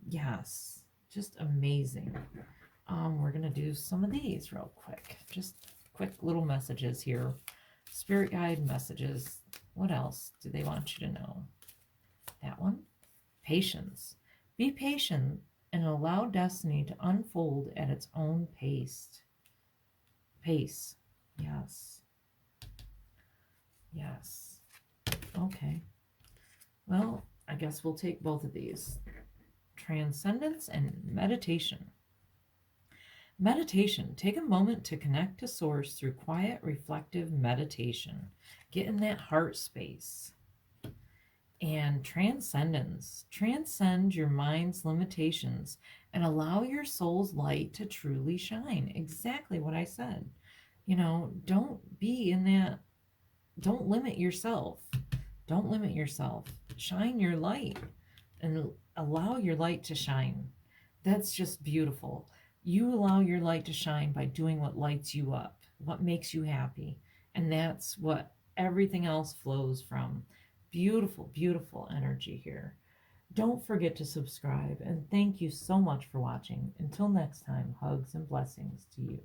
Yes, just amazing. We're going to do some of these real quick. Just quick little messages here. Spirit guide messages. What else do they want you to know? That one. Patience. Be patient and allow destiny to unfold at its own pace. Pace. Yes. Yes. Okay. Well, I guess we'll take both of these. transcendence and meditation. Meditation. Take a moment to connect to Source through quiet, reflective meditation. Get in that heart space. And transcendence. Transcend your mind's limitations and allow your soul's light to truly shine. Exactly what I said. Don't be in that, don't limit yourself. Don't limit yourself. Shine your light and allow your light to shine. That's just beautiful. You allow your light to shine by doing what lights you up, what makes you happy. And that's what everything else flows from. Beautiful, beautiful energy here. Don't forget to subscribe, and thank you so much for watching. Until next time, hugs and blessings to you.